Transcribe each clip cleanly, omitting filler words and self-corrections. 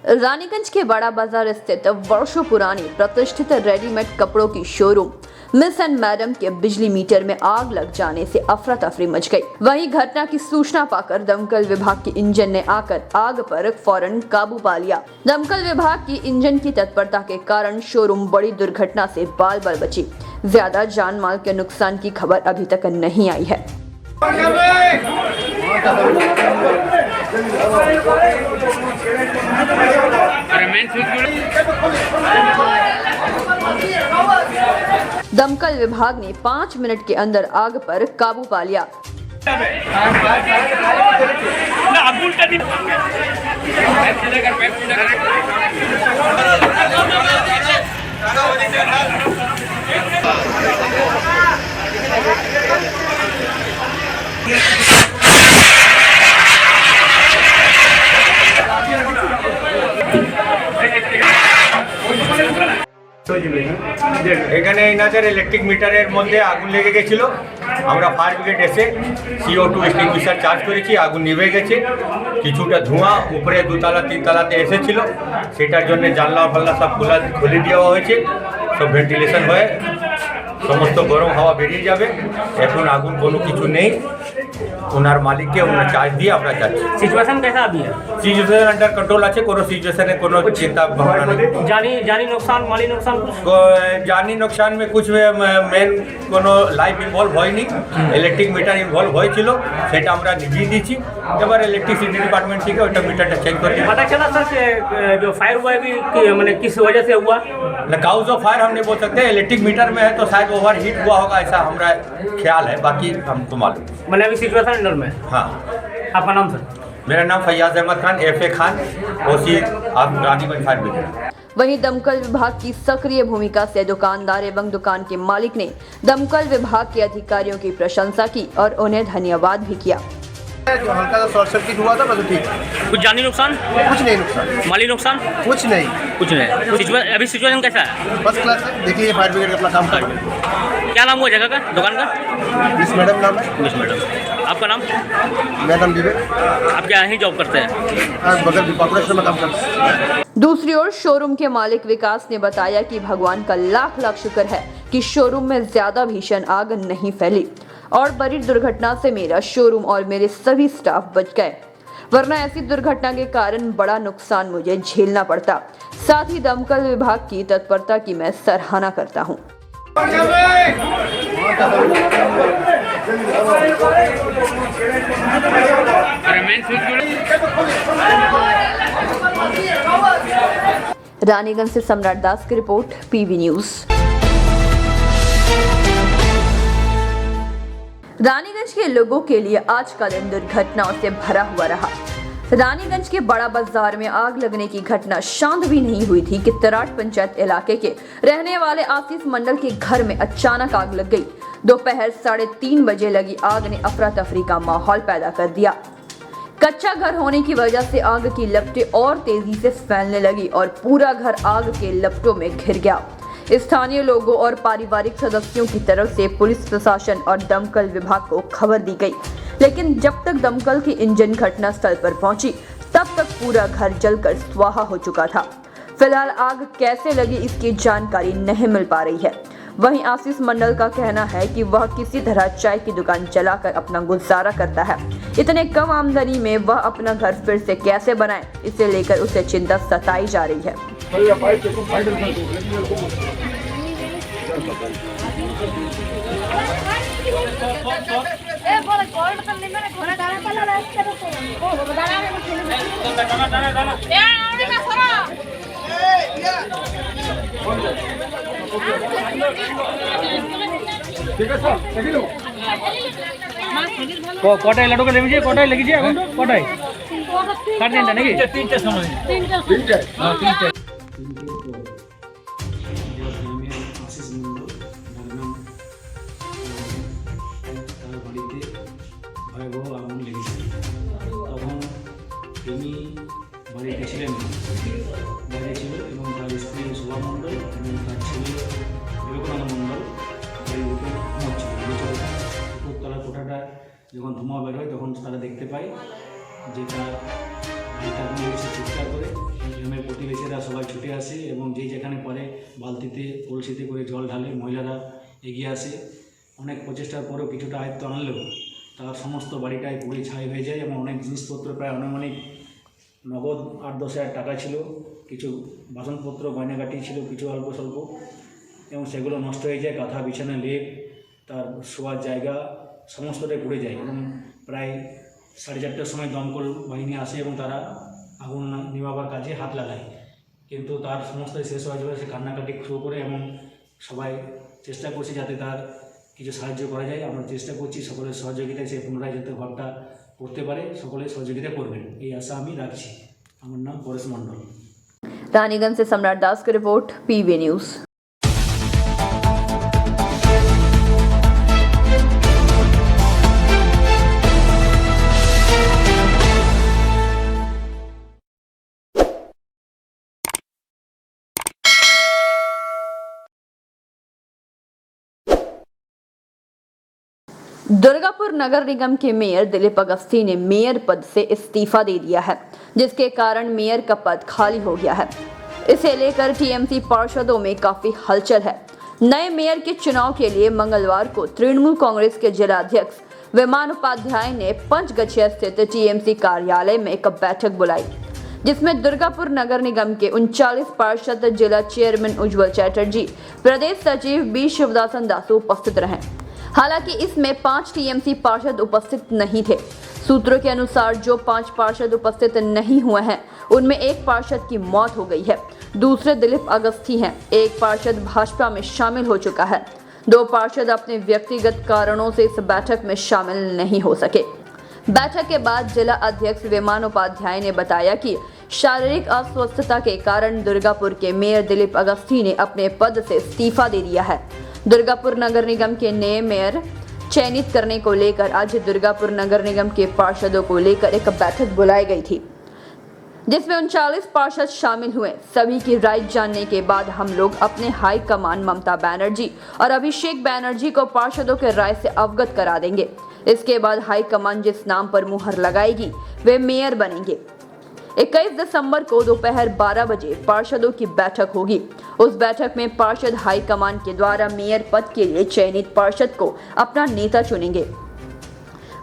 रानीगंज के बड़ा बाजार स्थित वर्षों पुरानी प्रतिष्ठित रेडीमेड कपड़ों की शोरूम मिस एंड मैडम के बिजली मीटर में आग लग जाने से अफरा तफरी मच गई। वहीं घटना की सूचना पाकर दमकल विभाग के इंजन ने आकर आग पर फौरन काबू पा लिया। दमकल विभाग की इंजन की तत्परता के कारण शोरूम बड़ी दुर्घटना से बाल बाल बची। ज्यादा जान माल के नुकसान की खबर अभी तक नहीं आई है। दमकल विभाग ने 5 मिनट के अंदर आग पर काबू पा लिया। এখানে এনাদের ইলেকট্রিক মিটারের মধ্যে আগুন লেগে গেছিল। আমরা ফায়ার ব্রিগেড এসে CO2 এক্সটিংগুইশার চার্জ করেছি। আগুন নিভে গেছে। কিছুটা ধোঁয়া উপরে 2 তলা 3 তলাতে এসেছিল, সেটার জন্য জানলা ফাল্লা সব খুলে দেওয়া হয়েছে। সব ভেন্টিলেশন হয়ে সমস্ত গরম হাওয়া বেরিয়ে যাবে। এখন আগুন কোনো কিছু নেই। ওনার মালিককে ওনার চার্জ দিয়ে আমরা যাচ্ছি। सिचुएशन कैसा अभी है? সিচুয়েশন আন্ডার কন্ট্রোল আছে। কোনো সিচুएशने কোনো চিন্তা ভাবনা নেই। जानी नुकसान माली नुकसान कुछ जानी नुकसान में कुछ মেন কোনো লাইফ ইনভলভ হয়নি। ইলেকট্রিক মিটার ইনভলভ হয়েছিল, সেটা আমরা নিভিয়ে দিয়েছি। এবার ইলেকট্রিসিটি ডিপার্টমেন্ট থেকে ওইটা মিটারটা চেক করে पता चला सर कि जो फायर हुआ है भी मैंने किस वजह से हुआ? ना काउज ऑफ फायर हम नहीं बोल सकते। इलेक्ट्रिक मीटर में है तो शायद ओवर हीट हुआ होगा, ऐसा हमारा ख्याल है। बाकी हमको मालूम। मैंने अभी सिचुएशन अंडर में। हाँ, आपका नाम सर? मेरा नाम Faiyaz Ahmed Khan, FA Khan, OC Raniganj fire brigade. वहीं दमकल विभाग की सक्रिय भूमिका से दुकानदार एवं दुकान के मालिक ने दमकल विभाग के अधिकारियों की प्रशंसा की और उन्हें धन्यवाद भी किया। जो हल्का सा शॉर्ट सर्किट हुआ था ना, तो ठीक है। कुछ जानी नुकसान कुछ नहीं नुकसान, माली नुकसान कुछ नहीं, कुछ नहीं। अभी सिचुएशन कैसा है? फर्स्ट क्लास है। देखिए फायर ब्रिगेड अपना काम कर रहे हैं। क्या नाम हुआ जगह का, दुकान का? मिस मैडम नाम है। Miss madam. आपका नाम? मैडम विवेक। आप क्या यहीं जॉब करते हैं? बगल कॉर्पोरेशन में काम करते हैं। दूसरी ओर शोरूम के मालिक विकास ने बताया कि भगवान का लाख लाख शुक्र है कि शोरूम में ज्यादा भीषण आग नहीं फैली और बड़ी दुर्घटना से मेरा शोरूम और मेरे सभी स्टाफ बच गए, वरना ऐसी दुर्घटना के कारण बड़ा नुकसान मुझे झेलना पड़ता। साथ ही दमकल विभाग की तत्परता की मैं सराहना करता हूँ। रानीगंज से सम्राट दास की रिपोर्ट, PV न्यूज। रानीगंज के लोगों के लिए आज का दिन दुर्घटनाओं से भरा हुआ रहा। रानीगंज के बड़ा बाजार में आग लगने की घटना शांत भी नहीं हुई थी कि तराट पंचायत इलाके के रहने वाले आशीष मंडल के घर में अचानक आग लग गई। दोपहर 3:30 बजे लगी आग ने अफरा तफरी का माहौल पैदा कर दिया। कच्चा घर होने की वजह से आग की लपटें और तेजी से फैलने लगी और पूरा घर आग के लपटों में घिर गया। स्थानीय लोगों और पारिवारिक सदस्यों की तरफ से पुलिस प्रशासन और दमकल विभाग को खबर दी गई, लेकिन जब तक दमकल की इंजन घटनास्थल पर पहुंची तब तक पूरा घर जलकर स्वाहा हो चुका था। फिलहाल आग कैसे लगी इसकी जानकारी नहीं मिल पा रही है। वहीं आशीष मंडल का कहना है कि वह किसी तरह चाय की दुकान चलाकर अपना गुजारा करता है। इतने कम आमदनी में वह अपना घर फिर से कैसे बनाए, इसे लेकर उसे चिंता सताई जा रही है। কটায় লাটুকে লেগেছে? কটায় লেগেছে? এখন তো কটায়? 3:30 নাকি? 3টের সময়। 3টে। হ্যাঁ 3টে। আশিস মন্ডল বদনাম তার বাড়িতে ভয়াবহ আগুন লেগেছিল। তখন তিনি বাড়িতে ছিলেন, বাইরে ছিল এবং তার স্ত্রী শোভা মণ্ডল এবং তার ছেলে বিবেকানন্দ মণ্ডল বাড়ির উপরে ঘুমোচ্ছিল। উপরতলা কোঠাটা যখন ধোঁয়া বের হয় তখন তারা দেখতে পায় যেটা বাড়িতে আগুন লেগেছে। চিৎকার করে গ্রামের বালতিতে কলসিতে করে জল ঢালে, মহিলারা এগিয়ে আসে। অনেক প্রচেষ্টার পরেও কিছুটা আয়ত্ত আনলেও তার সমস্ত বাড়িটাই পুড়ে ছাই হয়ে যায় এবং অনেক জিনিসপত্র প্রায় অনেক নগদ 8-10 হাজার টাকা ছিল, কিছু বাসনপত্র গয়নাগাটি ছিল, কিছু অল্প স্বল্প, এবং সেগুলো নষ্ট হয়ে যায়। কাঁথা, বিছানা, লেপ, তার শোয়ার জায়গা সমস্তটাই পুড়ে যায় এবং প্রায় 4:30টার সময় দমকল বাহিনী আসে এবং তারা আগুন নিভাবার কাজে হাত লাগায়, কিন্তু তার সমস্তই শেষ হয়ে যাবে। সে কান্নাকাটি শুরু করে এবং সবাই চেষ্টা করছে যাতে তার কিছু সাহায্য করা যায়। আমরা চেষ্টা করছি সকলের সহযোগিতায় সে পুনরায় যাতে ঘরটা করতে পারে, সকলের সহযোগিতা করবেন এই আশা আমি রাখছি। আমার নাম পরেশ মণ্ডল। रानीगंज से सम्राट दास की रिपोर्ट, पीवी न्यूज। दुर्गापुर नगर निगम के मेयर दिलीप अगस्ती ने मेयर पद से इस्तीफा दे दिया है, जिसके कारण मेयर का पद खाली हो गया है। इसे लेकर टीएमसी पार्षदों में काफी हलचल है। नए मेयर के चुनाव के लिए मंगलवार को तृणमूल कांग्रेस के जिलाध्यक्ष विमान उपाध्याय ने पंचगछिया स्थित टीएमसी कार्यालय में एक बैठक बुलाई, जिसमें दुर्गापुर नगर निगम के 39 पार्षद, जिला चेयरमैन उज्जवल चैटर्जी, प्रदेश सचिव बी शिवदासन दासू उपस्थित रहे। हालांकि इसमें 5 टीएमसी पार्षद उपस्थित नहीं थे। सूत्रों के अनुसार जो 5 पार्षद उपस्थित नहीं हुए हैं, उनमें एक पार्षद की मौत हो गई है, दूसरे दिलीप अगस्ती हैं, एक पार्षद भाजपा में शामिल हो चुका है, 2 पार्षद अपने व्यक्तिगत कारणों से इस बैठक में शामिल नहीं हो सके। बैठक के बाद जिला अध्यक्ष विमान उपाध्याय ने बताया कि शारीरिक अस्वस्थता के कारण दुर्गापुर के मेयर दिलीप अगस्ती ने अपने पद से इस्तीफा दे दिया है। दुर्गापुर नगर निगम के नए मेयर चयनित करने को लेकर आज दुर्गापुर नगर निगम के पार्षदों को लेकर एक बैठक बुलाई गई थी, जिसमें 39 पार्षद शामिल हुए। सभी की राय जानने के बाद हम लोग अपने हाई कमान ममता बनर्जी और अभिषेक बनर्जी को पार्षदों के राय से अवगत करा देंगे। इसके बाद हाई कमान जिस नाम पर मुहर लगाएगी वे मेयर बनेंगे। 21 दिसंबर को दोपहर 12 बजे पार्षदों की बैठक होगी। उस बैठक में पार्षद हाई कमान के द्वारा मेयर पद के लिए चयनित पार्षद को अपना नेता चुनेंगे।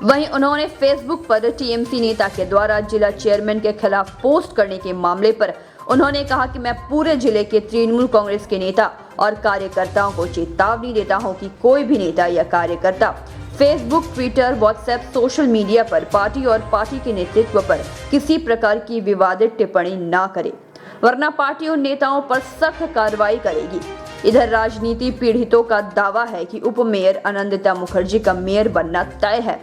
वहीं उन्होंने फेसबुक पर टीएमसी नेता के द्वारा जिला चेयरमैन के खिलाफ पोस्ट करने के मामले पर उन्होंने कहा कि मैं पूरे जिले के तृणमूल कांग्रेस के नेता और कार्यकर्ताओं को चेतावनी देता हूं कि कोई भी नेता या कार्यकर्ता Facebook, Twitter, WhatsApp, social media पर पार्टी और पार्टी के नेतृत्व पर किसी प्रकार की विवादित टिप्पणी ना करे, वरना पार्टी उन नेताओं पर सख्त कार्रवाई करेगी। इधर राजनीति पीड़ितों का दावा है कि उप मेयर आनंदिता मुखर्जी का मेयर बनना तय है,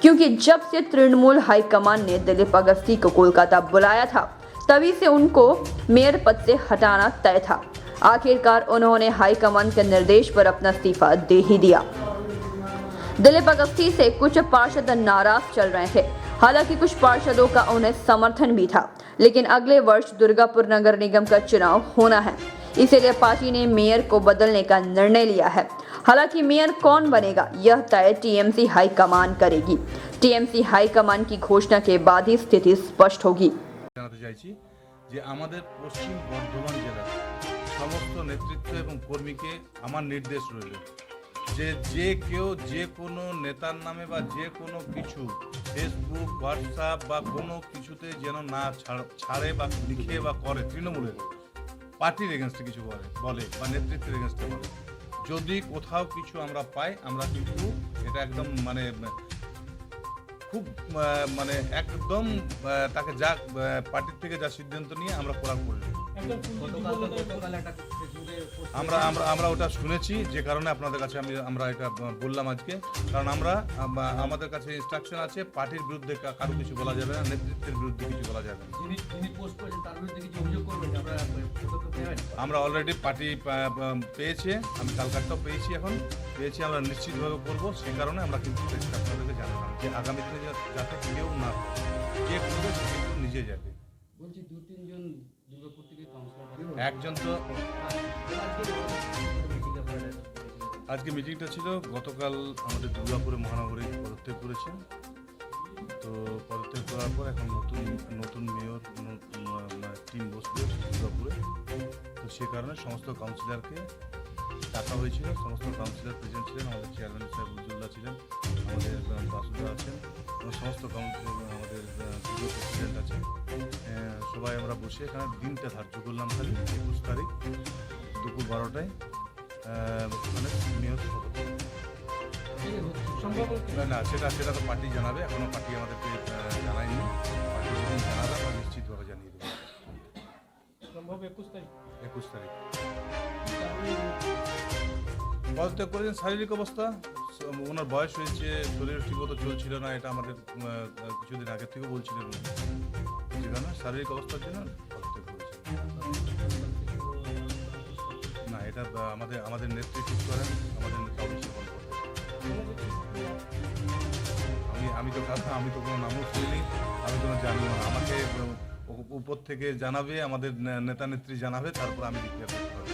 क्योंकि जब से तृणमूल हाईकमान ने दिलीप अगस्ती को कोलकाता बुलाया था, तभी से उनको मेयर पद से हटाना तय था। आखिरकार उन्होंने हाईकमान के निर्देश पर अपना इस्तीफा दे ही दिया। दिलीप अगस्ती से कुछ पार्षद नाराज चल रहे थे। हालांकि कुछ पार्षदों का उन्हें समर्थन भी था, लेकिन अगले वर्ष दुर्गापुर नगर निगम का चुनाव होना है, इसीलिए पार्टी ने मेयर को बदलने का निर्णय लिया है। हालांकि मेयर कौन बनेगा यह तय टीएमसी हाईकमान करेगी। टीएमसी हाईकमान की घोषणा के बाद ही स्थिति स्पष्ट होगी। জানাতে চাইছি যে আমাদের পশ্চিম বর্ধমান জেলার সমস্ত নেতৃত্ব এবং কর্মীকে আমার নির্দেশ রইল যে কেউ যে কোনো নেতার নামে বা যে কোনো কিছু ফেসবুক, হোয়াটসঅ্যাপ বা কোনো কিছুতে যেন না ছাড়ে বা লিখে বা করে তৃণমূলের পার্টির এগেনস্টে কিছু বলে বা নেতৃত্বের এগেনস্টে বলে। যদি কোথাও কিছু আমরা পাই, আমরা কিন্তু এটা একদম খুব একদম তাকে যা পার্টির থেকে যা সিদ্ধান্ত নিয়ে আমরা করার করব। আমরা ওটা শুনেছি, যে কারণে আপনাদের কাছে আমরা এটা বললাম আজকে। কারণ আমাদের কাছে ইনস্ট্রাকশন আছে, পার্টির বিরুদ্ধে কারো কিছু বলা যাবে না, নেতৃত্বের বিরুদ্ধে কিছু বলা যাবে না। আমরা অলরেডি পার্টি পেয়েছে, আমি কালকাটাও পেয়েছি, আমরা নিশ্চিতভাবে করবো। সেই কারণে আমরা কিন্তু আপনাদেরকে জানালাম যে আগামী দিনে যাতে কেউ না, কে করবে সে কিন্তু নিজে যাবে। একজন তো আজকে মিটিংটা ছিল, গতকাল আমাদের দুর্গাপুরে মহানগরী পদত্যাগ করেছেন। তো পদত্যাগ করার পর এখন নতুন মেয়র টিম বসবে দুর্গাপুরে। তো সে কারণে সমস্ত কাউন্সিলরকে ডাকা হয়েছিল। সমস্ত কাউন্সিলর প্রেজেন্ট ছিলেন, আমাদের চেয়ারম্যান সাহেব উজ্জ্বলদা ছিলেন, আমাদের বাসুদা আছেন এবং সমস্ত আমাদের যুব প্রেসিডেন্ট আছেন। সবাই আমরা বসে এখানে দিনটা ধার্য করলাম, খালি 21 তারিখ দুপুর 12টায় মানে নিয়োগ শপথ। না সেটা তো পার্টি জানাবে, এখনও পার্টি আমাদেরকে জানায়নি। পার্টি যখন জানাবে আমরা নিশ্চিতভাবে জানিয়ে দেবো। 21 তারিখ পদত্যাগ করেছেন। শারীরিক অবস্থা, ওনার বয়স হয়েছে, শরীর ঠিকমতো চলছিল না, এটা আমাদের কিছুদিন আগের থেকে বলছিলেন। যে কারণে শারীরিক অবস্থার জন্য পদত্যাগ করেছেন। না, এটা আমাদের নেত্রী ঠিক করেন, আমাদের নেতা অভিষেক বন্দ্যোপাধ্যায়। আমি তো কোনো নামও শুনিনি, আমি কোনো জানিও না। আমাকে উপর থেকে জানাবে, আমাদের নেতা নেত্রী জানাবে, তারপর আমি ডিক্লেয়ার করতে পারবো।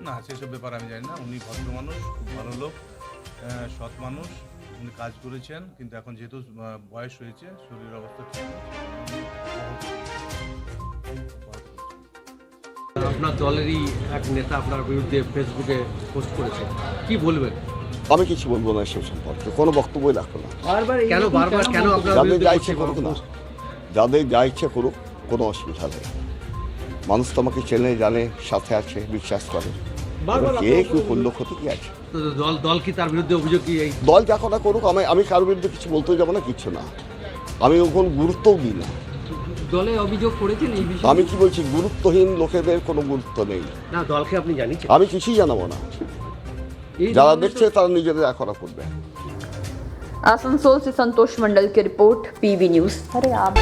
না, সেসব ব্যাপার আমি জানি না। উনি ভদ্র মানুষ, খুব ভালো লোক, সৎ মানুষ, উনি কাজ করেছেন, কিন্তু এখন যেহেতু বয়স হয়েছে, শরীরের অবস্থা ঠিক নেই। আপনার দলেরই এক নেতা আপনার বিরুদ্ধে ফেসবুকে পোস্ট করেছে, কি বলবেন? আমি কিছু বলবো না সে সম্পর্কে, কোনো বক্তব্যই রাখবো না। কেন বারবার কেন আপনার যাদের বিরুদ্ধে যা ইচ্ছে করুক না, যাদের যা ইচ্ছে করুক, কোনো অসুবিধা নেই। মানুষ তো আমাকে চেনে, জানে, সাথে আছে, বিশ্বাস করে। কে কেউ করলো, ক্ষতি কি আছে? দল কি তার বিরুদ্ধে অভিযোগ কি? এই দল যা কথা করুক, আমি কারোর বিরুদ্ধে কিছু বলতেও যাবো না, কিচ্ছু না। আমি ওখানে গুরুত্বও দিই না। দলে অভিযোগ করেছেন এই বিষয়ে? আমি কি বলছি, গুরুত্বহীন লোকেদের কোনো গুরুত্ব নেই। না, দলকে আপনি জানিয়েছেন? আমি কিছুই জানাবো না। যারা দেখছে তারা নিজেদের যা করা করবে। आसनसोल से संतोष मंडल की रिपोर्ट, पीवी न्यूज। अरे आप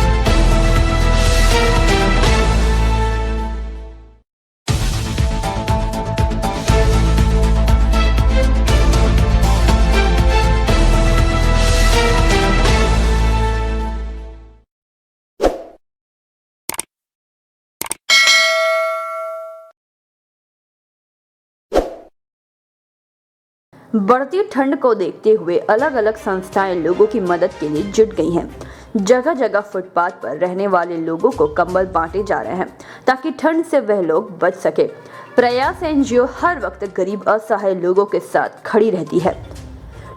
बढ़ती ठंड को देखते हुए अलग अलग संस्थाएं लोगों की मदद के लिए जुट गई हैं। जगह जगह फुटपाथ पर रहने वाले लोगों को कंबल बांटे जा रहे हैं ताकि ठंड से वह लोग बच सके। प्रयास एनजीओ हर वक्त गरीब असहाय लोगों के साथ खड़ी रहती है।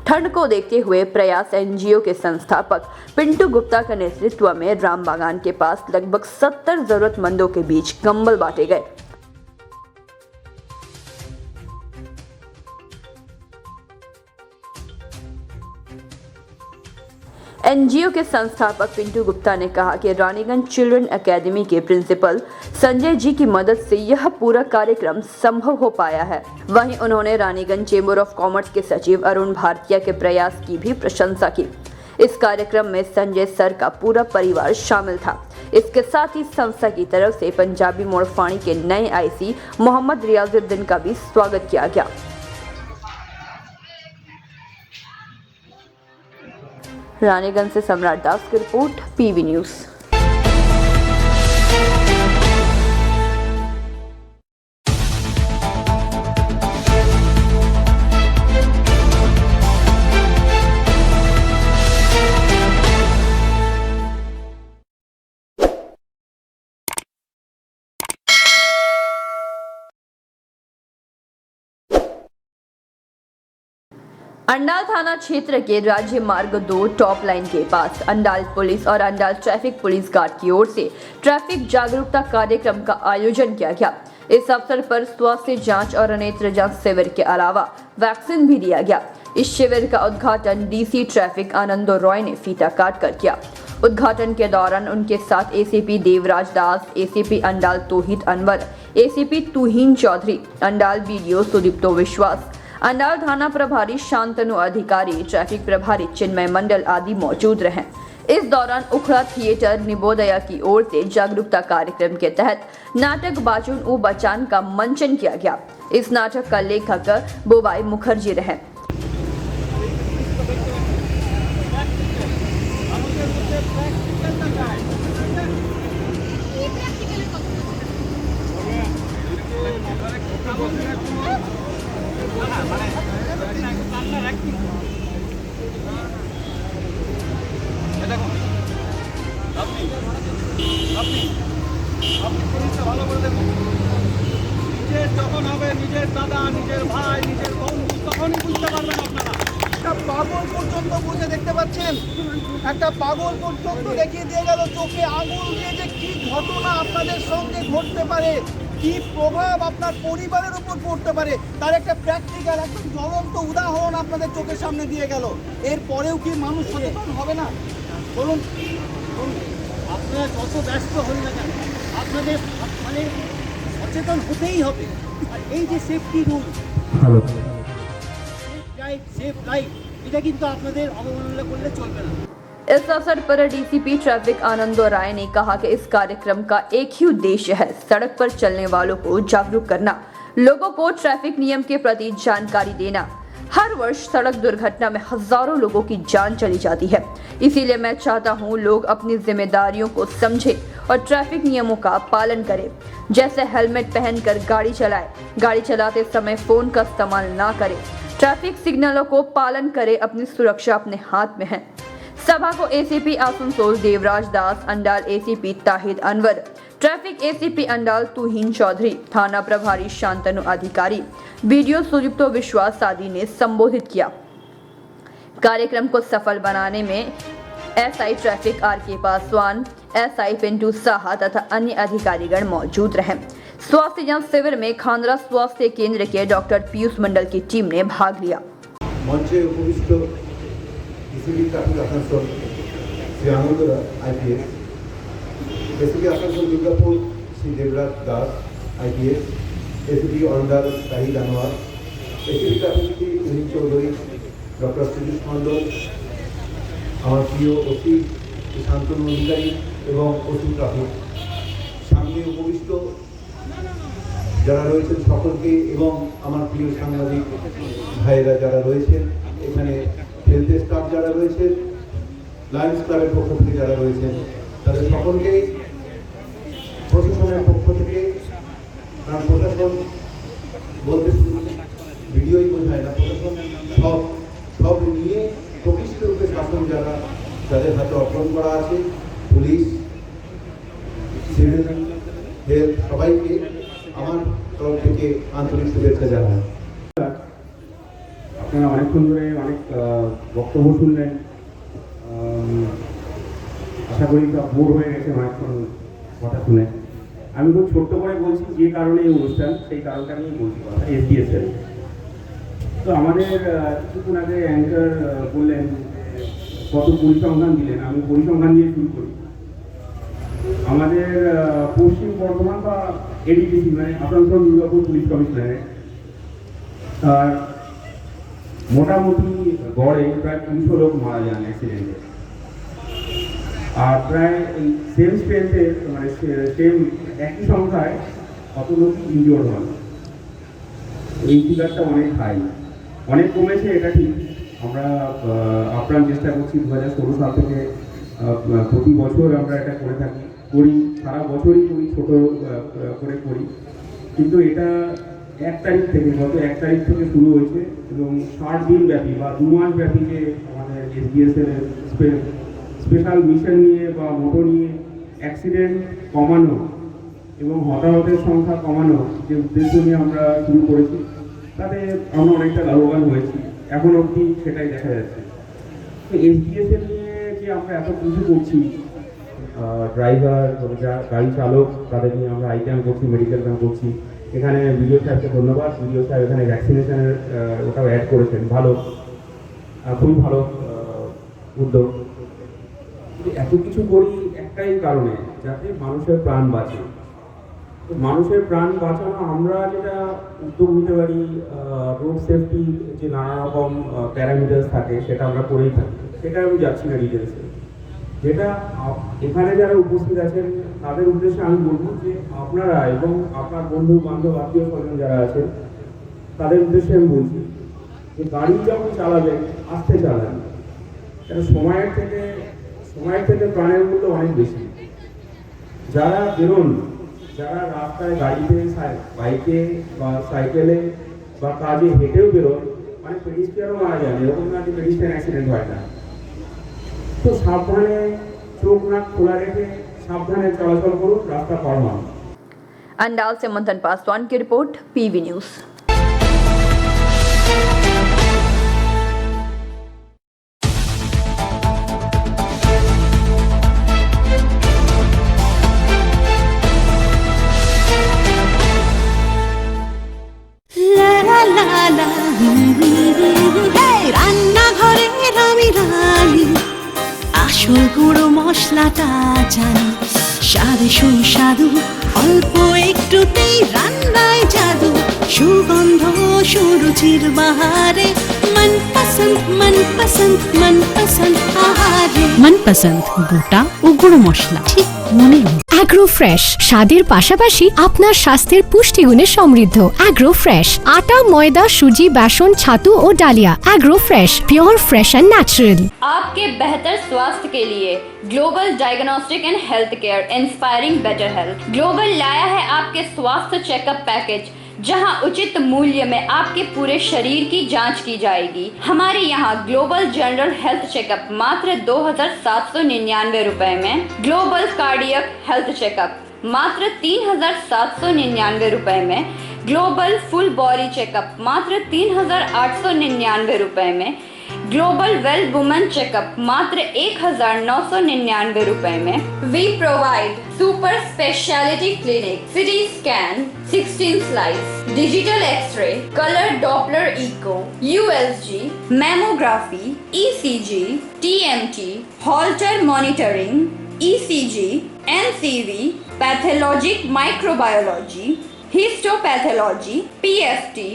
ठंड को देखते हुए प्रयास एनजीओ के संस्थापक पिंटू गुप्ता के नेतृत्व में रामबागान के पास लगभग 70 जरूरतमंदों के बीच कंबल बांटे गए। एनजीओ के संस्थापक पिंटू गुप्ता ने कहा कि रानीगंज चिल्ड्रन एकेडमी के प्रिंसिपल संजय जी की मदद से यह पूरा कार्यक्रम संभव हो पाया है। वहीं उन्होंने रानीगंज चेंबर ऑफ कॉमर्स के सचिव अरुण भारतीय के प्रयास की भी प्रशंसा की। इस कार्यक्रम में संजय सर का पूरा परिवार शामिल था। इसके साथ ही संस्था की तरफ से पंजाबी मोड़ फाणी के नए आईसी मोहम्मद रियाजुद्दीन का भी स्वागत किया गया। रानीगंज से सम्राट दास की रिपोर्ट, पीवी न्यूज। अंडाल थाना क्षेत्र के राज्य मार्ग 2 टॉप लाइन के पास अंडाल पुलिस और अंडाल ट्रैफिक पुलिस गार्ड की ओर से ट्रैफिक जागरूकता कार्यक्रम का आयोजन किया गया। इस अवसर पर स्वास्थ्य जांच और नेत्र जांच शिविर के अलावा वैक्सीन भी दिया गया। इस शिविर का उद्घाटन डीसी ट्रैफिक आनंदो रॉय ने फीता काट कर किया। उद्घाटन के दौरान उनके साथ एसीपी देवराज दास, एसीपी अंडाल तौहीद अनवर, एसीपी तुहीन चौधरी, अंडाल बीडीओ सुदीप्तो विश्वास, अंडाल थाना प्रभारी शांतनु अधिकारी, ट्रैफिक प्रभारी चिन्मय मंडल आदि मौजूद रहे। इस दौरान उखड़ा थिएटर निबोदया की ओर से जागरूकता कार्यक्रम के तहत नाटक बाचुन उ बचान का मंचन किया गया। इस नाटक का लेखक बोबाई मुखर्जी रहे। আপনি আপনি পুলিশটা ভালো করে দেখুন। নিজের যখন হবে, নিজের দাদা, নিজের ভাই, নিজের বন্ধু, তখনই বুঝতে পারবেন আপনারা। একটা পাগল পর্যন্ত বুঝে দেখতে পাচ্ছেন, একটা পাগল পর্যন্ত দেখিয়ে দিয়ে গেল চোখে আঙুল দিয়ে যে কি ঘটনা আপনাদের সঙ্গে ঘটতে পারে, কি প্রভাব আপনার পরিবারের উপর পড়তে পারে, তার একটা প্র্যাকটিক্যাল, একটা জ্বলন্ত উদাহরণ আপনাদের চোখের সামনে দিয়ে গেল। এরপরেও কি মানুষ সচেতন হবে না? বলুন, আপনারা যত ব্যস্ত হন না কেন, আপনাদের মানে সচেতন হতেই হবে। আর এই যে সেফটি রুল, সেফ লাইফ, এটা কিন্তু আপনাদের অবমাননা করলে চলবে না। इस अवसर पर डीसीपी ट्रैफिक आनंदो राय ने कहा कि इस कार्यक्रम का एक ही उद्देश्य है, सड़क पर चलने वालों को जागरूक करना, लोगों को ट्रैफिक नियम के प्रति जानकारी देना। हर वर्ष सड़क दुर्घटना में हजारों लोगों की जान चली जाती है, इसीलिए मैं चाहता हूँ लोग अपनी जिम्मेदारियों को समझें और ट्रैफिक नियमों का पालन करें, जैसे हेलमेट पहनकर गाड़ी चलाएं, गाड़ी चलाते समय फोन का इस्तेमाल ना करें, ट्रैफिक सिग्नलों को पालन करें, अपनी सुरक्षा अपने हाथ में है। सभा को ACP Asansol Devraj Das, Andal ACP Tahid Anwar, traffic ACP Andal Tuhin Chowdhury, थाना प्रभारी शांतनु अधिकारी, वीडियो सुयुक्तो विश्वास आदि ने संबोधित किया। कार्यक्रम को सफल बनाने में SI traffic RK Paswan, SI Pintu Saha तथा अन्य अधिकारीगण मौजूद रहे। स्वास्थ्य जांच शिविर में खानरा स्वास्थ्य केंद्र के डॉक्टर पीयूष मंडल की टीम ने भाग लिया। मंचे उपविष्ट ACP traffic Asansol Shri Anandra IPS, ACP Asansol Durgapur Shri Devraj Das IPS, ACP Andal Tahid Anwar, ACP traffic Shri Tuhin Chowdhury, doctor Piyush Mandal, আমার প্রিয় ওসি শান্তনু অধিকারী এবং ওসি ট্রাফিক, সামনে উপবিষ্ট যারা রয়েছেন সকলকে এবং আমার প্রিয় সাংবাদিক ভাইয়েরা যারা রয়েছেন, এখানে হেলথ স্টাফ যারা রয়েছেন, লায়ন্স ক্লাবের পক্ষ থেকে যারা রয়েছেন, তাদের সকলকেই প্রশাসনের পক্ষ থেকে, কারণ প্রশাসন বলতে শুধু ভিডিওই বোঝায় না, প্রশাসন সব নিয়ে প্রকৃষ্ট রূপে শাসন যারা যাদের হাতে অর্পণ করা আছে, পুলিশ, সিভিল, হেলথ, সবাইকে আমার তরফ থেকে আন্তরিক শুভেচ্ছা জানাই। আপনারা অনেকক্ষণ ধরে অনেক বক্তব্য শুনলেন, আশা করি বোর হয়ে গেছে অনেকক্ষণ কথা শুনে। আমি খুব ছোট্ট করে বলছি যে কারণে এই অনুষ্ঠান, সেই কারণটা নিয়েই বলছি কথা। এসডিএসএল তো আমাদের কিছুক্ষণ আগে অ্যাঙ্কার বললেন কত পরিসংখ্যান দিলেন, আমি পরিসংখ্যান দিয়ে শুরু করি। আমাদের পশ্চিম বর্ধমান বা এডিপিসি মানে আসানসোল দুর্গাপুর পুলিশ কমিশনারে আর মোটামুটি গড়ে প্রায় 300 লোক মারা যান অ্যাক্সিডেন্টে, আর প্রায় সেম স্ট্রেন্থের মানে সেম একই সংখ্যায় কত লোক ইনজিওর্ড হন। এই ফিগারটা অনেক হাই, অনেক কমেছে এটা ঠিক। আমরা আপ্রাণ চেষ্টা করছি 2016 সাল থেকে প্রতি বছর আমরা এটা করি, সারা বছরই করি, ছোট করে করি, কিন্তু এটা 1 তারিখ থেকে, গত 1 তারিখ থেকে শুরু হয়েছে এবং 60 দিন ব্যাপী বা 2 মাস ব্যাপী যে আমাদের এসডিএসএল স্পেশাল মিশন নিয়ে বা মোটো নিয়ে অ্যাক্সিডেন্ট কমানো এবং হতাহতের সংখ্যা কমানো যে উদ্দেশ্য নিয়ে আমরা শুরু করেছি, তাতে আমরা অনেকটা লাভবান হয়েছি। এখন অবধি সেটাই দেখা যাচ্ছে। তো এসডিএসএল নিয়ে যে আমরা এত কিছু করছি, ড্রাইভার, গাড়ি চালক, তাদের নিয়ে আমরা আই ক্যাম্প করছি, মেডিকেল ক্যাম্প করছি। এখানে ভিডিও সাহেবকে ধন্যবাদ, ভিডিও সাহেব এখানে ভ্যাকসিনেশনের ওটাও অ্যাড করেছেন, ভালো, খুবই ভালো উদ্যোগ। এত কিছু করি একটাই কারণে, যাতে মানুষের প্রাণ বাঁচে। তো মানুষের প্রাণ বাঁচানো আমরা যেটা উদ্যোগ নিতে পারি, রোড সেফটি যে নানা রকম প্যারামিটার্স থাকে সেটা আমরা করেই থাকি, সেটা আমি যাচ্ছি না ডিটেলসে। যেটা এখানে যারা উপস্থিত আছেন তাদের উদ্দেশ্যে আমি বলবো যে আপনারা এবং আপনার বন্ধু বান্ধব আত্মীয় স্বজন যারা আছেন তাদের উদ্দেশ্যে আমি বলছি যে গাড়ি যখন চালাবেন আস্তে চালান, কেন সময়ের থেকে প্রাণের মূল্য অনেক বেশি। যারা বেরোন, যারা রাস্তায় গাড়িতে, বাইকে বা সাইকেলে বা কাজে হেঁটেও বেরোন, মানে পেডিস্ট্রিয়ানও মারা যান, এরকম না যে পেডিস্ট্রিয়ান অ্যাক্সিডেন্ট হয় না। তো সাবধানে চোখ নাক খোলা রেখে সাবধানে চলাচল করুন, রাস্তা ফরমান। अंडाल से मंथन पासवान की रिपोर्ट, पीवी न्यूज। রান্নাঘরের আমি রানী, আসল গুঁড়ো মশলাটা জানি, স্বাদে সুস্বাদু অল্প একটুতেই রান্নায় জাদু, সুগন্ধ সুরুচির বাহারে মনপসন্দ মনপসন্দ মনপসন্দ আহারে মনপসন্দ গোটা ও গুঁড়ো মশলা ঠিক মনে। অ্যাগ্রো ফ্রেশ স্বাদের পাশাপাশি আপনার স্বাস্থ্যের পুষ্টিগুণে সমৃদ্ধ। অ্যাগ্রো ফ্রেশ আটা, ময়দা, সুজি, বেসন, ছাতু ও ডালিয়া। Agro fresh pure fresh and natural. आपके बेहतर स्वास्थ्य के लिए global diagnostic and health care inspiring better health global लाया है आपके स्वास्थ्य चेकअप पैकेज, जहां उचित मूल्य में आपके पूरे शरीर की जांच की जाएगी। हमारे यहां ग्लोबल जनरल हेल्थ चेकअप मात्र 2,799 रुपए में, ग्लोबल कार्डियक हेल्थ चेकअप मात्र 3,799 रुपए में, ग्लोबल फुल बॉडी चेकअप मात्र 3,899 रुपए में, ग्लोबल वेल वुमेन चेकअप मात्र 1,999 रुपए में। We provide super speciality clinic, CT scan, 16 slice, digital x ray, colour Doppler echo, USG, mammography, ECG, TMT, Holter monitoring, ECG, NCV, pathologic microbiology, histopathology, PFT,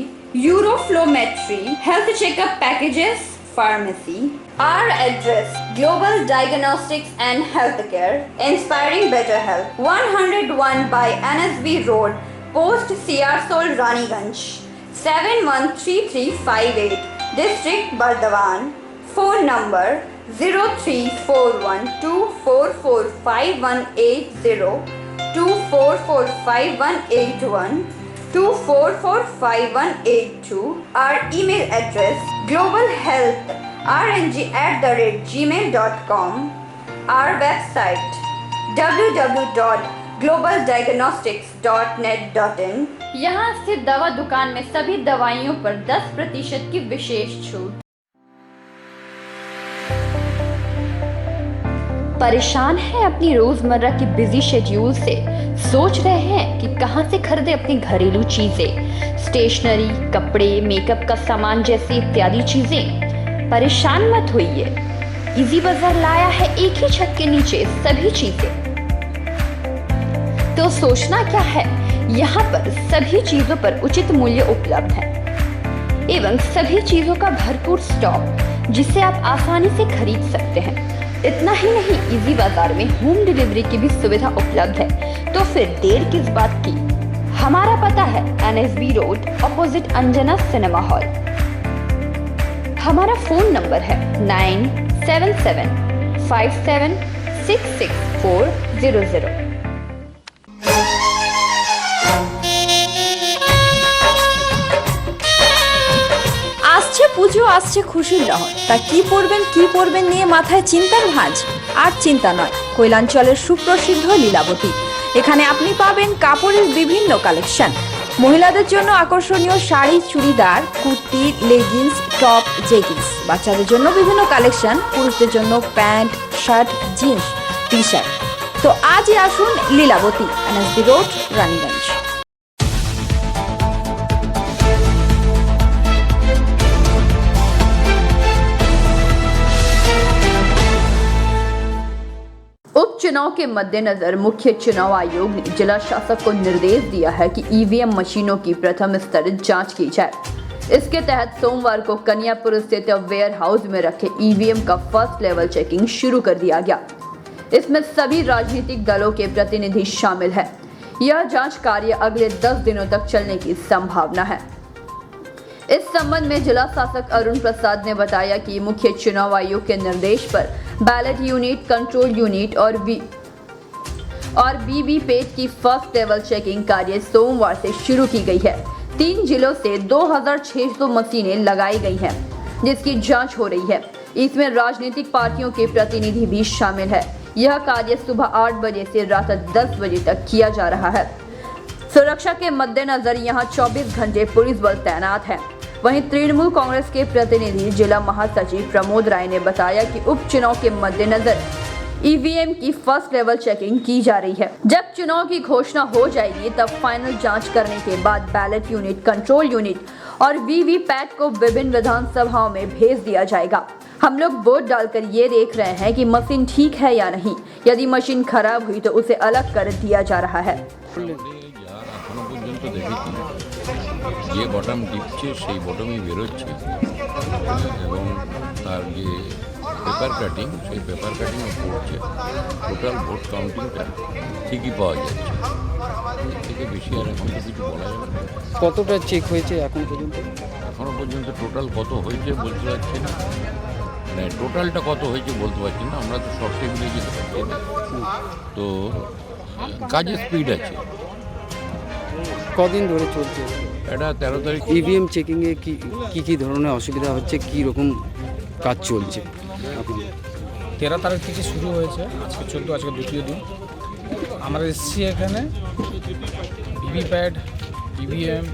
uroflowmetry, health checkup packages, pharmacy. Our address: Global Diagnostics and Healthcare, inspiring better health. 101 by NSB Road, Post Siarsol, Raniganj. 713358, District Bardhaman. Phone number 0341244580, 244581, 244582. Our email address: globalhealthrng@gmail.com. Our website: www.globaldiagnostics.net.in. यहाँ स्थित दवा दुकान में सभी दवाइयों पर 10% की विशेष छूट। परेशान है अपनी रोजमर्रा की बिजी शेड्यूल से? सोच रहे हैं कि कहां से खरीदे अपनी घरेलू चीजें, स्टेशनरी, कपड़े, मेकअप का सामान जैसी इत्यादि चीजें? परेशान मत होइए, इजी बाजार लाया है एक ही छत के नीचे सभी चीजें। तो सोचना क्या है, यहाँ पर सभी चीजों पर उचित मूल्य उपलब्ध है एवं सभी चीजों का भरपूर स्टॉक, जिसे आप आसानी से खरीद सकते हैं। इतना ही नहीं, इजी बाजार में होम डिलीवरी की भी सुविधा उपलब्ध है। तो फिर देर किस बात की? हमारा पता है NSB road, opposite Anjana cinema hall. हमारा फोन नंबर है 9775766400। আসছে পুজো, আসছে খুশির লহর, তা কি পরবেন নিয়ে মাথায় চিন্তার ভাঁজ। আর চিন্তা নয়, কৈলাঞ্চলের সুপ্রসিদ্ধ লীলাবতী। এখানে আপনি পাবেন কাপড়ের বিভিন্ন কালেকশন, মহিলাদের জন্য আকর্ষণীয় sari, churidar, kurti, leggings, top, jeggings, বাচ্চাদের জন্য বিভিন্ন কালেকশন, পুরুষদের জন্য pant, shirt, jeans, T shirt. তো আজই আসুন লীলাবতী, NSB রোড, রানীগঞ্জ। उपचुनाव के मद्देनजर मुख्य चुनाव आयोग ने जिला शासक को निर्देश दिया है कि ईवीएम मशीनों की प्रथम स्तर जांच की जाए। इसके तहत सोमवार को कन्यापुर स्थित वेयर हाउस में रखे ईवीएम का फर्स्ट लेवल चेकिंग शुरू कर दिया गया। इसमें सभी राजनीतिक दलों के प्रतिनिधि शामिल हैं। यह जांच कार्य अगले 10 दिनों तक चलने की संभावना है। इस संबंध में जिला शासक अरुण प्रसाद ने बताया कि मुख्य चुनाव आयोग के निर्देश पर बैलेट यूनिट, कंट्रोल यूनिट और वीवीपैट की फर्स्ट लेवल चेकिंग कार्य सोमवार से शुरू की गई है। 3 जिलों से 2600 मशीनें लगाई गई हैं, जिसकी जांच हो रही है। इसमें राजनीतिक पार्टियों के प्रतिनिधि भी शामिल है। यह कार्य सुबह 8 बजे से रात 10 बजे तक किया जा रहा है। सुरक्षा के मद्देनजर यहां 24 घंटे पुलिस बल तैनात है। वहीं तृणमूल कांग्रेस के प्रतिनिधि जिला महासचिव प्रमोद राय ने बताया कि उपचुनाव के मद्देनजर ईवीएम की फर्स्ट लेवल चेकिंग की जा रही है। जब चुनाव की घोषणा हो जाएगी तब फाइनल जांच करने के बाद बैलेट यूनिट, कंट्रोल यूनिट और वीवीपैट को विभिन्न विधानसभाओं में भेज दिया जाएगा। हम लोग वोट डालकर ये देख रहे हैं कि मशीन ठीक है या नहीं। यदि मशीन खराब हुई तो उसे अलग कर दिया जा रहा है। এখনো পর্যন্ত দেখেছি যে বটম টিপছে সেই বটমই বেরোচ্ছে এবং তার যে পেপার কাটিং সেই পেপার কাটিংও পড়ছে। টোটাল ভোট কাউন্টিংটা ঠিকই পাওয়া যাচ্ছে। এর থেকে বেশি আর এখন তো কিছু বলা যাবে না। কতটা চেক হয়েছে এখন পর্যন্ত? এখনও পর্যন্ত টোটাল কত হয়েছে বলতে পারছি না, মানে টোটালটা কত হয়েছে বলতে পারছি না। আমরা তো সব টেবিলে যেতে পারছি না, তো কাজের স্পিড আছে। কদিন ধরে চলছে এটা 13 তারিখ। ইভিএম চেকিংয়ে কি ধরনের অসুবিধা হচ্ছে, কি রকম কাজ চলছে? 13 তারিখ থেকে শুরু হয়েছে, আজকে 14, আজকে দ্বিতীয় দিন। আমরা এসেছি এখানে ভিভিপ্যাট, ইভিএম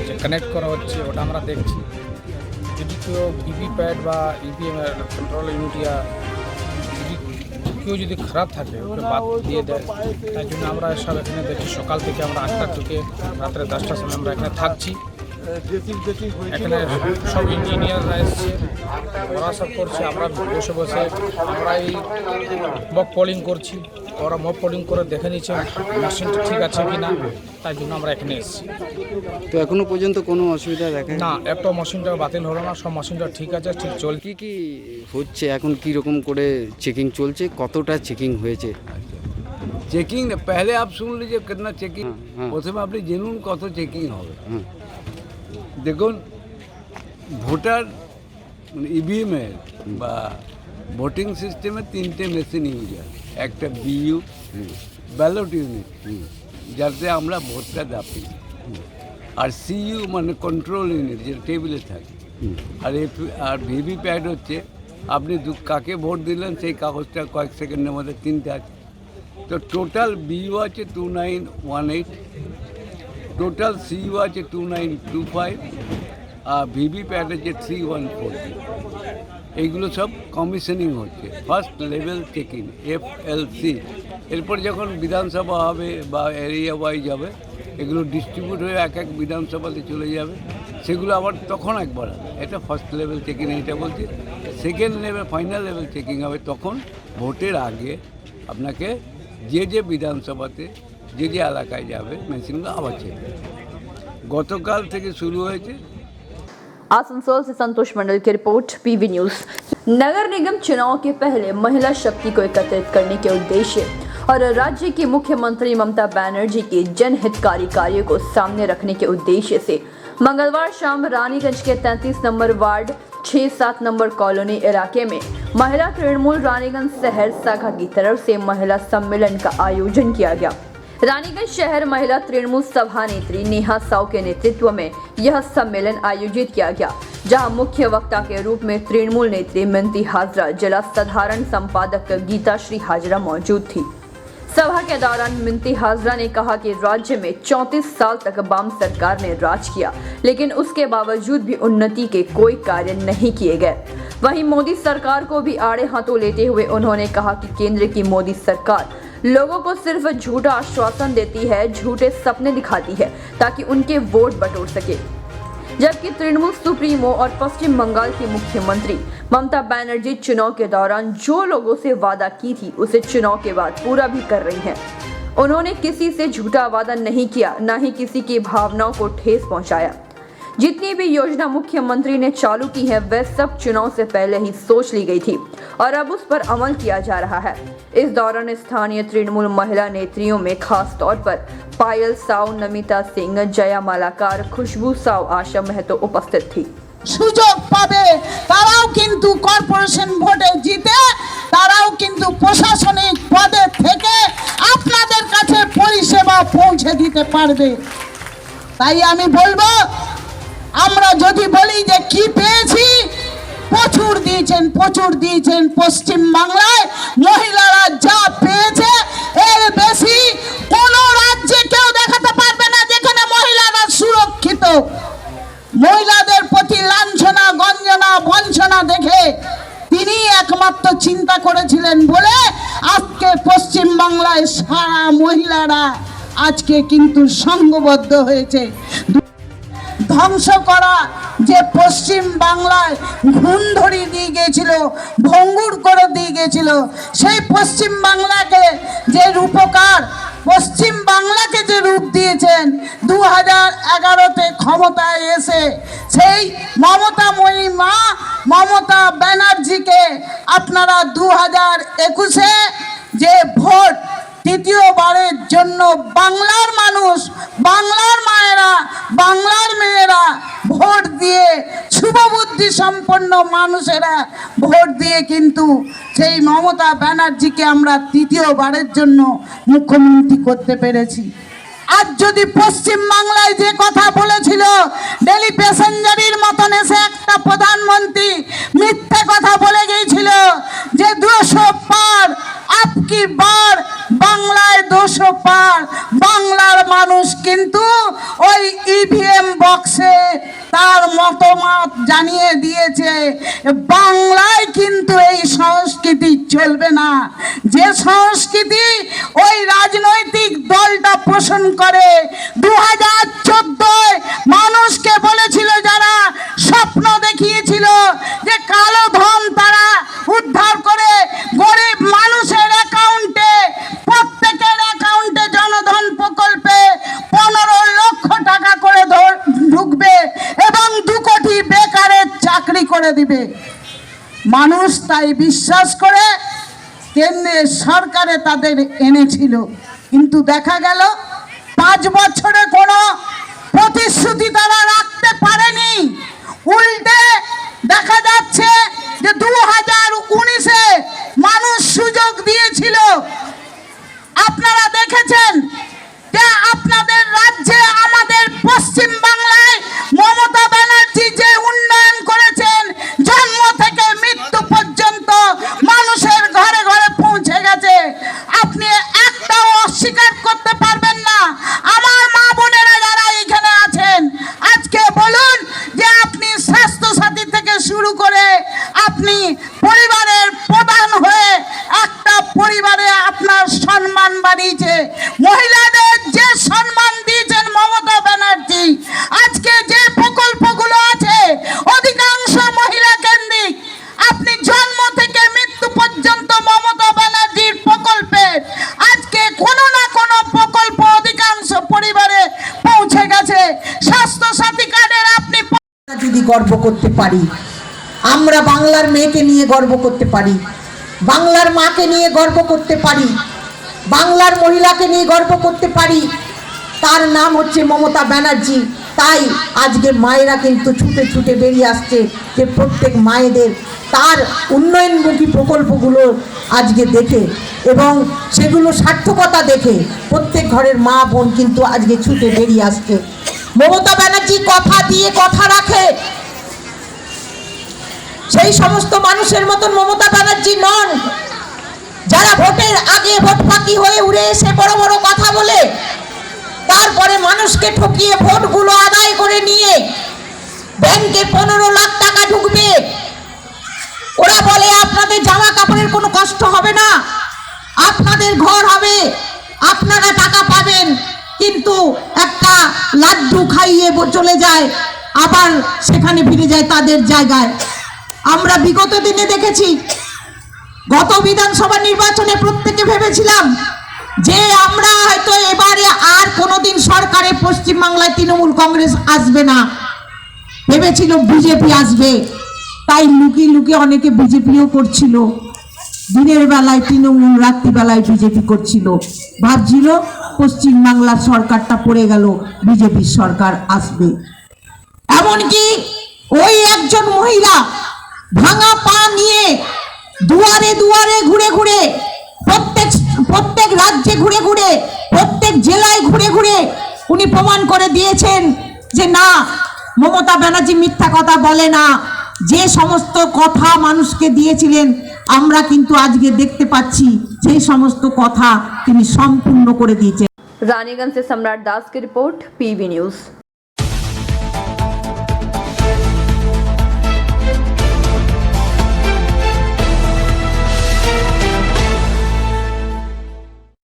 যে কানেক্ট করা হচ্ছে ওটা আমরা দেখছি। যদি কেউ ভিভিপ্যাট বা ইভিএম কন্ট্রোল ইউনিট या কেউ যদি খারাপ থাকে ওকে বাদ দিয়ে দেয়। তাই জন্য আমরা সব এখানে দেখছি। সকাল থেকে আমরা 8টা থেকে রাত্রে 10টার সময় আমরা এখানে থাকছি। এখানে সব ইঞ্জিনিয়াররা এসছে, ওরা সব করছে। আমরা বসে বসে আমরা এই মক পোলিং করছি। ওরা মক পোলিং করে দেখে নিচ্ছে মেশিনটা ঠিক আছে কি না, তাই জন্য আমরা এখানে এসেছি। তো এখনো পর্যন্ত কোনো অসুবিধা দেখা না, একটা মেশিনটা বাতিল হলো না, সব মেশিনটা ঠিক আছে, ঠিক চলছে। কি হচ্ছে এখন, কি রকম করে চেকিং চলছে, কতটা চেকিং হয়েছে? চেকিং पहले आप सुन लीजिए कितना चेकिंग, প্রথমে আপনি জেনুন কত চেকিং হবে। দেখুন, ভোটার ইভিএমের বা ভোটিং সিস্টেমে 3টে মেশিন ইউজ হয়। একটা বিইউ, ব্যালট ইউনিট, যাতে আমরা ভোটটা দাপি, আর সিইউ মানে কন্ট্রোল ইউনিট, যেটা টেবিলে থাকে। আর ভিভিপ্যাট হচ্ছে আপনি কাকে ভোট দিলেন সেই কাগজটা কয়েক সেকেন্ডের মধ্যে 3টে আছে। তো টোটাল বিইউ আছে 2918, টোটাল সিইউ আছে 2925, আর ভিভিপ্যাট আছে 3140। এইগুলো সব কমিশনিং হচ্ছে, ফার্স্ট লেভেল চেকিং, FLC। এরপর যখন বিধানসভা হবে বা এরিয়া ওয়াইজ হবে, এগুলো ডিস্ট্রিবিউট হয়ে এক এক বিধানসভাতে চলে যাবে, সেগুলো আবার তখন একবার হবে। এটা ফার্স্ট লেভেল চেকিং, এটা বলছি। Second level, final level checking হবে তখন ভোটের আগে আপনাকে যে বিধানসভাতে যে এলাকায় যাবে মেশিনগুলো আবার চেক। গতকাল থেকে শুরু হয়েছে। आसनसोल से संतोष मंडल की रिपोर्ट, पीवी न्यूज। नगर निगम चुनाव के पहले महिला शक्ति को एकत्रित करने के उद्देश्य और राज्य की मुख्यमंत्री ममता बनर्जी के जनहितकारी कार्यों को सामने रखने के उद्देश्य से मंगलवार शाम रानीगंज के 33 नंबर वार्ड 6-7 नंबर कॉलोनी इलाके में महिला तृणमूल रानीगंज शहर शाखा की तरफ से महिला सम्मेलन का आयोजन किया गया। रानीगंज शहर महिला तृणमूल सभा नेत्री नेहा साव के नेतृत्व में यह सम्मेलन आयोजित किया गया, जहां मुख्य वक्ता के रूप में तृणमूल नेत्री मिंती हाजरा, जिला साधारण संपादक गीता श्री हाजरा मौजूद थी। सभा के दौरान मिंती हाजरा ने कहा कि राज्य में 34 साल तक वाम सरकार ने राज किया, लेकिन उसके बावजूद भी उन्नति के कोई कार्य नहीं किए गए। वहीं मोदी सरकार को भी आड़े हाथों लेते हुए उन्होंने कहा कि केंद्र की मोदी सरकार लोगों को सिर्फ झूठा आश्वासन देती है, झूठे सपने दिखाती है ताकि उनके वोट बटोर सके। जबकि तृणमूल सुप्रीमो और पश्चिम बंगाल की मुख्यमंत्री ममता बनर्जी चुनाव के दौरान जो लोगों से वादा की थी उसे चुनाव के बाद पूरा भी कर रही हैं। उन्होंने किसी से झूठा वादा नहीं किया, न ही किसी की भावनाओं को ठेस पहुंचाया। जितनी भी योजना मुख्यमंत्री ने चालू की है वह सब चुनाव से पहले ही सोच ली गई थी और अब उस पर अमल किया जा रहा है। इस दौरान स्थानीय तृणमूल महिला नेत्रियों में खास तौर पर पायल साव, नमिता सिंह, जया मालाकार, खुशबू साव, आशा महतो उपस्थित थी। সুযোগ পাবে তারাও কিন্তু কর্পোরেশন ভোটে জিতে তারাও কিন্তু প্রশাসনিক পদে থেকে আপনাদের কাছে পরিষেবা পৌঁছে দিতে পারবে। তাই আমি বলবো, আমরা যদি বলি যে কি পেয়েছি, প্রচুর দিয়েছেন পশ্চিম বাংলায় মহিলারা যা পেয়েছে এর বেশি কোন রাজ্যে কেউ দেখাতে পারবে না যেখানে মহিলারা সুরক্ষিত। মহিলাদের প্রতি লাঞ্ছনা গঞ্জনা বঞ্চনা দেখে তিনি একমাত্র চিন্তা করেছিলেন বলে আজকে পশ্চিম বাংলায় সারা মহিলারা আজকে কিন্তু সংঘবদ্ধ হয়েছে। ধ্বংস করা যে পশ্চিম বাংলায় ঘুণ ধরিয়ে দিয়ে গিয়েছিল, ভঙ্গুর করে দিয়ে গিয়েছিল, সেই পশ্চিম বাংলাকে যে রূপকার পশ্চিম বাংলাকে যে রূপ দিয়েছেন 2011-তে ক্ষমতায় এসে সেই মমতাময়ী মা মমতা ব্যানার্জিকে আপনারা 2021-এ যে ভোট তৃতীয়বারের জন্য বাংলার মানুষ, বাংলার মায়েরা, বাংলার মেয়েরা ভোট দিয়ে শুভবুদ্ধি সম্পন্ন মানুষেরা ভোট দিয়ে কিন্তু সেই মমতা ব্যানার্জিকে আমরা তৃতীয়বারের জন্য মুখ্যমন্ত্রী করতে পেরেছি। আজ যদি পশ্চিম বাংলায় যে কথা বলেছিল ডেলি প্যাসেঞ্জারির মতন এসে একটা প্রধানমন্ত্রী মিথ্যে কথা বলে গিয়েছিল যে 200 পার আপকি বার বাংলায় 200 পার, বাংলার মানুষ কিন্তু ওই ইভিএম বক্সে তার মতামত জানিয়ে দিয়েছে বাংলায় কিন্তু এই সংস্কৃতি চলবে না। যে সংস্কৃতি ওই রাজনৈতিক দলটা পোষণ করে 2014-য় মানুষকে বলেছিল, যারা স্বপ্ন দেখিয়েছিল যে কালো ধন তারা উদ্ধার করে গরিব মানুষের অ্যাকাউন্টে, প্রত্যেকের অ্যাকাউন্টে জনধন প্রকল্পে 15 লক্ষ টাকা করে ঢুকবে এবং 2 কোটি বেকারের চাকরি করে দিবে। মানুষ তাই বিশ্বাস করে কেন্দ্রের সরকারে তাদের এনেছিল, কিন্তু দেখা গেল 5 বছরে কোনো প্রতিশ্রুতি তারা রাখতে পারেনি। উল্টে দেখা যাচ্ছে যে 2019-এ মানুষ সুযোগ দিয়েছিল। আপনারা দেখেছেন যে আপনাদের রাজ্যে আমাদের পশ্চিম বাংলায় মমতা ব্যানার্জি যে উন্নয়ন করেছেন, জন্ম থেকে মৃত্যু পর্যন্ত মানুষের ঘরে ঘরে পৌঁছে গেছে। আপনি একটাও অস্বীকার করতে পারবেন না। আমার মা বোনেরা যারা এখানে আছেন আজকে বলুন যে আপনি স্বাস্থ্যসাথী থেকে শুরু করে আপনি পরিবারের প্রধান হয়ে একটা পরিবারে আপনার সম্মান বাড়িয়েছে। মহিলাদের যে সম্মান দিয়েছেন মমতা ব্যানার্জি, আজকে যে প্রকল্পগুলো আছে অধিকাংশ মহিলা কেন্দ্রিক। আপনি জন্ম থেকে মৃত্যু পর্যন্ত মমতা ব্যানার্জির প্রকল্পে আজকে কোনো না কোনো প্রকল্প অধিকাংশ পরিবারে পৌঁছে গেছে। স্বাস্থ্যসাথী কার্ডের আপনি যদি গর্ব করতে পারি, আমরা বাংলার মেয়েকে নিয়ে গর্ব করতে পারি, বাংলার মাকে নিয়ে গর্ব করতে পারি, বাংলার মহিলাকে নিয়ে গর্ব করতে পারি, তার নাম হচ্ছে মমতা ব্যানার্জি। তাই আজকে মায়েরা কিন্তু ছুটে ছুটে বেরিয়ে আসছে যে প্রত্যেক মায়েদের তার উন্নয়নমুখী প্রকল্পগুলো আজকে দেখে এবং সেগুলো সার্থকতা দেখে প্রত্যেক ঘরের মা বোন কিন্তু আজকে ছুটে বেরিয়ে আসছে। মমতা ব্যানার্জি কথা দিয়ে কথা রাখে, সেই সমস্ত মানুষের মতন মমতা ব্যানার্জি নন যারা ভোটের আগে ভোট ফাঁকি হয়ে উড়ে এসে বড় বড় কথা বলে তারপরে মানুষকে ঠকিয়ে ভোটগুলো আদায় করে নিয়ে ব্যাংকে 15 লাখ টাকা ঢুকবে। ওরা বলে আপনাদের জামা কাপড়ের কোনো কষ্ট হবে না, আপনাদের ঘর হবে, আপনারা টাকা পাবেন, কিন্তু একটা লাড্ডু খাইয়ে চলে যায়, আবার সেখানে ফিরে যায় তাদের জায়গায়। আমরা বিগত দিনে দেখেছি, গত বিধানসভা নির্বাচনে প্রত্যেকে ভেবেছিলাম যে আমরা হয়তো এবারে আর কোনোদিন সরকারে পশ্চিমবাংলায় তৃণমূল কংগ্রেস আসবে না, ভেবেছিল বিজেপি আসবে। তাই লুকিয়ে লুকিয়ে অনেকে বিজেপিও করছিল, দিনের বেলায় তৃণমূল, রাত্রিবেলায় বিজেপি করছিল, ভাবছিল পশ্চিমবাংলার সরকারটা পড়ে গেল, বিজেপির সরকার আসবে। এমনকি ওই একজন মহিলা ভাঙা পা নিয়ে দুয়ারে দুয়ারে ঘুরে ঘুরে প্রত্যেক রাজ্যে ঘুরে ঘুরে প্রত্যেক জেলায় ঘুরে ঘুরে উনি প্রমাণ করে দিয়েছেন যে না, মমতা ব্যানার্জি মিথ্যা কথা বলে না, যে সমস্ত কথা মানুষকে দিয়েছিলেন আমরা কিন্তু আজকে দেখতে পাচ্ছি সেই সমস্ত কথা তিনি সম্পূর্ণ করে দিয়েছেন। रानीगंज से सम्राट दास की रिपोर्ट, PV न्यूज।